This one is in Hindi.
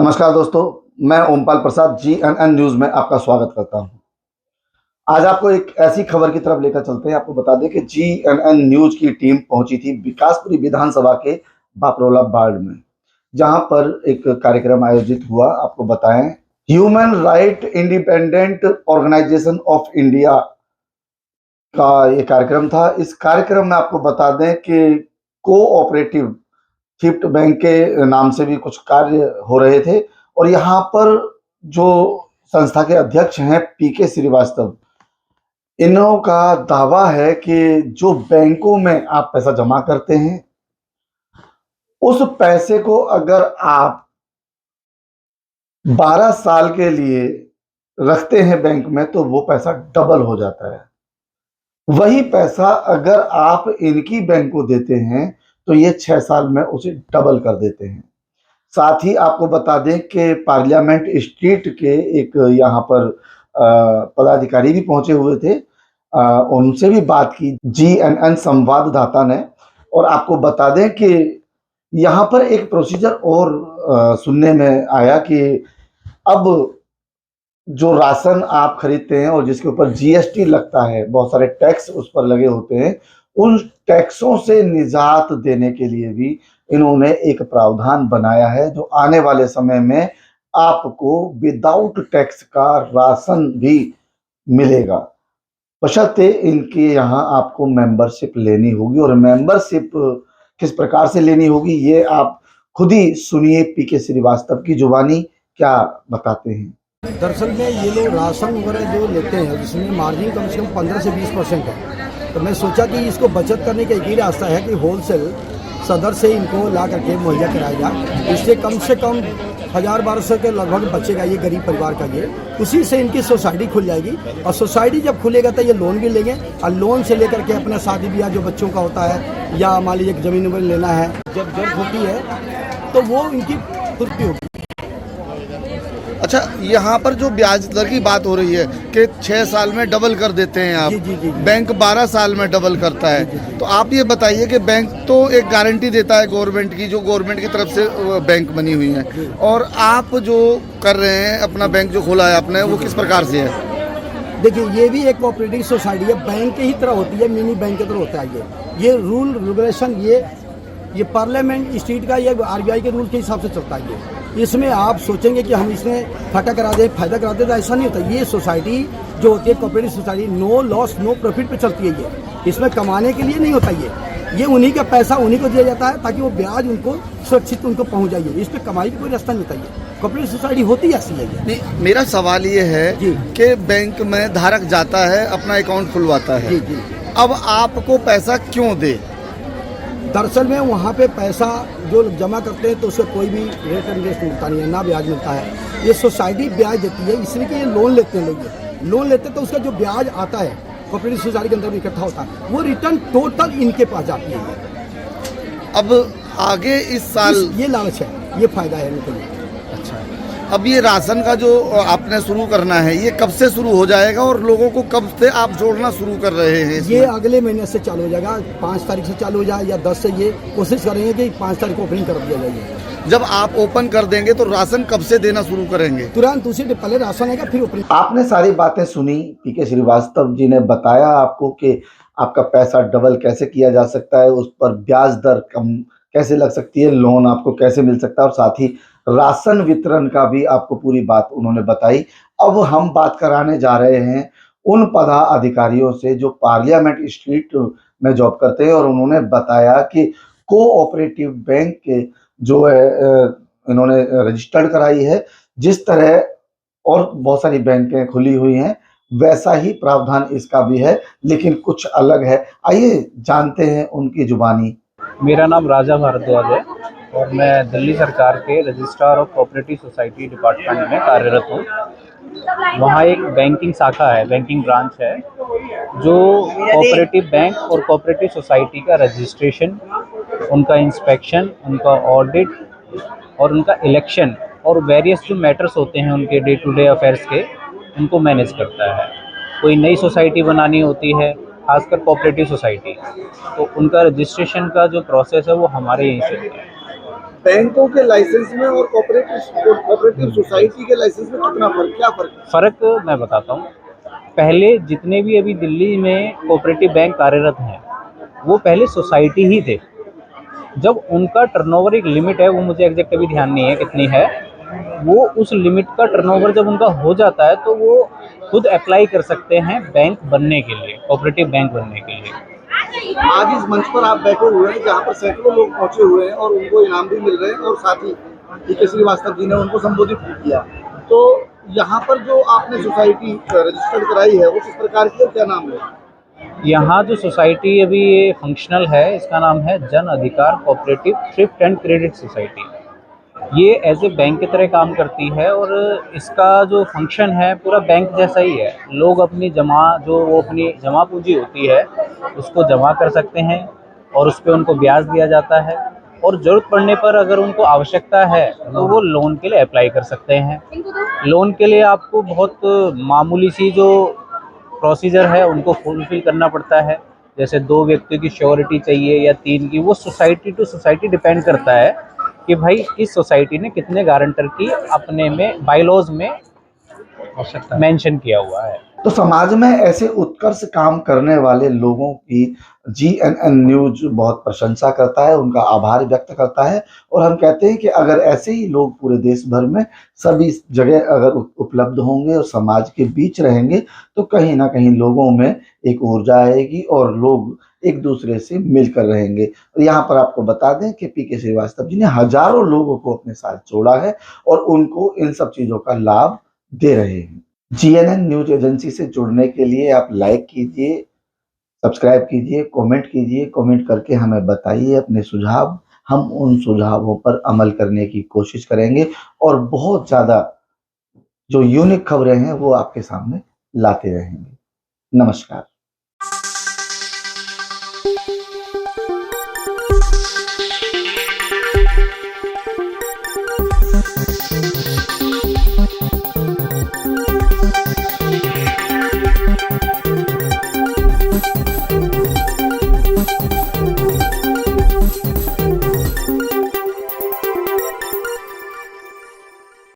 नमस्कार दोस्तों, मैं ओमपाल प्रसाद GNN न्यूज़ में आपका स्वागत करता हूं। आज आपको एक ऐसी खबर की तरफ लेकर चलते हैं। आपको बता दें कि GNN न्यूज़ की टीम पहुंची थी विकासपुरी विधानसभा के बापरोला वार्ड में, जहां पर एक कार्यक्रम आयोजित हुआ। आपको बताएं, human right independent organisation of India का ये कार्यक्रम था। इस कार्यक्रम में आपको बता दें कि कोऑपरेटिव थ्रिफ्ट बैंक के नाम से भी कुछ कार्य हो रहे थे और यहाँ पर जो संस्था के अध्यक्ष हैं PK श्रीवास्तव, इन्हों का दावा है कि जो बैंकों में आप पैसा जमा करते हैं, उस पैसे को अगर आप 12 साल के लिए रखते हैं बैंक में तो वो पैसा डबल हो जाता है। वही पैसा अगर आप इनकी बैंक को देते हैं तो ये 6 साल में उसे डबल कर देते हैं। साथ ही आपको बता दें कि पार्लियामेंट स्ट्रीट के एक यहाँ पर पदाधिकारी भी पहुंचे हुए थे। उनसे भी बात की GNN संवाददाता ने, और आपको बता दें कि यहाँ पर एक प्रोसीजर और सुनने में आया कि अब जो राशन आप खरीदते हैं और जिसके ऊपर GST लगता है, बहुत सारे टैक्स उस पर लगे होते हैं, उन टैक्सों से निजात देने के लिए भी इन्होंने एक प्रावधान बनाया है, जो आने वाले समय में आपको विदाउट टैक्स का राशन भी मिलेगा, बशर्ते इनके यहाँ आपको मेंबरशिप लेनी होगी। और मेंबरशिप किस प्रकार से लेनी होगी ये आप खुद ही सुनिए PK श्रीवास्तव की जुबानी क्या बताते हैं। दरअसल में ये लोग राशन वगैरह जो लेते हैं जिसमें मार्जिन कम से कम 15 से 20% है, तो मैं सोचा कि इसको बचत करने का एक ही रास्ता है कि होलसेल सदर से इनको ला करके मुहैया कराया जाए। इससे कम 1000-1200 के लगभग बचेगा ये गरीब परिवार का। ये उसी से इनकी सोसाइटी खुल जाएगी और सोसाइटी जब खुलेगा तो ये लोन भी लेंगे और लोन से लेकर के अपना शादी ब्याह जो बच्चों का होता है या मान लीजिए ज़मीन वमीन लेना है, जब जरूरत होती है तो वो इनकी पूर्ति होगी। अच्छा, यहाँ पर जो ब्याज दर की बात हो रही है कि 6 साल में डबल कर देते हैं आप, जी। बैंक 12 साल में डबल करता है। जी। तो आप ये बताइए कि बैंक तो एक गारंटी देता है गवर्नमेंट की, जो गवर्नमेंट की तरफ से बैंक बनी हुई है, और आप जो कर रहे हैं अपना बैंक जो खोला है आपने, वो किस प्रकार से है? देखिए, ये भी एक कोऑपरेटिव सोसाइटी है, बैंक की ही तरह होती है, मिनी बैंक की तरह होता है। ये रूल रेगुलेशन ये पार्लियामेंट स्ट्रीट का, ये RBI के रूल के हिसाब से चलता है। इसमें आप सोचेंगे कि हम इसमें फायदा करा दें, तो ऐसा नहीं होता। ये सोसाइटी जो होती है cooperative society, no loss no profit पे चलती है। ये इसमें कमाने के लिए नहीं होता। ये उन्हीं का पैसा उन्हीं को दिया जाता है ताकि वो ब्याज उनको सुरक्षित उनको पहुंच जाइए। इस पर कमाई का कोई रास्ता नहीं होता। ये कोऑपरेटिव सोसाइटी होती ऐसी है। नहीं, मेरा सवाल ये है कि बैंक में धारक जाता है, अपना अकाउंट खुलवाता है, जी। अब आपको पैसा क्यों दे? दरअसल में वहाँ पे पैसा जो जमा करते हैं तो उसका कोई भी रेट इंटरेस्ट मिलता नहीं है, ना ब्याज मिलता है। ये सोसाइटी ब्याज देती है, इसलिए कि ये लोन लेते हैं लोग। ये लोन लेते हैं तो उसका जो ब्याज आता है कोऑपरेटिव सोसाइटी के अंदर इकट्ठा होता है, वो रिटर्न टोटल इनके पास जाती है। अब आगे इस साल ये लालच है, ये फायदा है इनको। अच्छा, अब ये राशन का जो आपने शुरू करना है, ये कब से शुरू हो जाएगा और लोगों को कब से आप जोड़ना शुरू कर रहे हैं? ये अगले महीने से चालू हो जाएगा, 5 तारीख से चालू हो जाए या 10 से। ये कोशिश करेंगे कि 5 तारीख को ओपनिंग कर दिया जाएगी। जब आप ओपन कर देंगे तो राशन कब से देना शुरू करेंगे? तुरंत उसी दिन पहले राशन आएगा, फिर ओपनिंग। आपने सारी बातें सुनी, PK श्रीवास्तव जी ने बताया आपको कि आपका पैसा डबल कैसे किया जा सकता है, उस पर ब्याज दर कम कैसे लग सकती है, लोन आपको कैसे मिल सकता है, और साथ ही राशन वितरण का भी आपको पूरी बात उन्होंने बताई। अब हम बात कराने जा रहे हैं उन पदाधिकारियों से जो पार्लियामेंट स्ट्रीट में जॉब करते हैं, और उन्होंने बताया कि कोऑपरेटिव बैंक के जो है इन्होंने रजिस्टर्ड कराई है। जिस तरह और बहुत सारी बैंकें खुली हुई हैं, वैसा ही प्रावधान इसका भी है, लेकिन कुछ अलग है। आइए जानते हैं उनकी जुबानी। मेरा नाम राजा भारद्वाज है और मैं दिल्ली सरकार के registrar of cooperative society department में कार्यरत हूँ। वहाँ एक बैंकिंग शाखा है, बैंकिंग ब्रांच है, जो कोऑपरेटिव बैंक और कोऑपरेटिव सोसाइटी का रजिस्ट्रेशन, उनका इंस्पेक्शन, उनका ऑडिट और उनका इलेक्शन और वेरियस जो मैटर्स होते हैं उनके डे टू डे अफेयर्स के, उनको मैनेज करता है। कोई नई सोसाइटी बनानी होती है, खासकर कोऑपरेटिव सोसाइटी, तो उनका रजिस्ट्रेशन का जो प्रोसेस है वो हमारे यहीं से होता है। बैंकों के लाइसेंस में और कोऑपरेटिव सोसाइटी के लाइसेंस में कितना फर्क, क्या फर्क है? फ़र्क मैं बताता हूँ। पहले जितने भी अभी दिल्ली में कोऑपरेटिव बैंक कार्यरत हैं, वो पहले सोसाइटी ही थे। जब उनका टर्नओवर एक लिमिट है, वो मुझे एग्जैक्ट अभी ध्यान नहीं है कितनी है, वो उस लिमिट का टर्नओवर जब उनका हो जाता है तो वो खुद अप्लाई कर सकते हैं बैंक बनने के लिए, कोऑपरेटिव बैंक बनने के लिए। आज इस मंच पर आप बैठे हुए हैं जहाँ पर सैकड़ों लोग पहुंचे हुए हैं और उनको इनाम भी मिल रहे हैं और साथ ही पीके श्रीवास्तव जी ने उनको संबोधित भी किया। तो यहाँ पर जो आपने सोसाइटी रजिस्टर्ड कराई है वो किस प्रकार की और क्या नाम है? यहाँ जो सोसाइटी अभी ये फंक्शनल है, इसका नाम है जन अधिकार cooperative thrift and credit society. ये एज ए बैंक की तरह काम करती है और इसका जो फंक्शन है पूरा बैंक जैसा ही है। लोग अपनी अपनी जमा पूंजी होती है उसको जमा कर सकते हैं और उस पर उनको ब्याज दिया जाता है, और ज़रूरत पड़ने पर अगर उनको आवश्यकता है तो वो लोन के लिए अप्लाई कर सकते हैं। लोन के लिए आपको बहुत मामूली सी जो प्रोसीजर है उनको फुलफिल करना पड़ता है। जैसे 2 व्यक्तियों की श्योरिटी चाहिए या 3 की, वो सोसाइटी टू सोसाइटी डिपेंड करता है कि भाई इस सोसाइटी ने कितने गारंटर की अपने में बायलॉज में मेंशन किया हुआ है। तो समाज में ऐसे उत्कर्ष काम करने वाले लोगों की जीएनएन न्यूज बहुत प्रशंसा करता है, उनका आभार व्यक्त करता है और हम कहते हैं कि अगर ऐसे ही लोग पूरे देश भर में सभी जगह अगर उपलब्ध होंगे और समाज के बीच रहेंगे तो कहीं ना कहीं लोगों में एक ऊर्जा आएगी और लोग एक दूसरे से मिलकर रहेंगे। और यहाँ पर आपको बता दें कि पीके श्रीवास्तव जी ने हजारों लोगों को अपने साथ जोड़ा है और उनको इन सब चीज़ों का लाभ दे रहे हैं। जीएनएन न्यूज एजेंसी से जुड़ने के लिए आप लाइक कीजिए, सब्सक्राइब कीजिए, कमेंट करके हमें बताइए अपने सुझाव। हम उन सुझावों पर अमल करने की कोशिश करेंगे और बहुत ज़्यादा जो यूनिक खबरें हैं वो आपके सामने लाते रहेंगे। नमस्कार।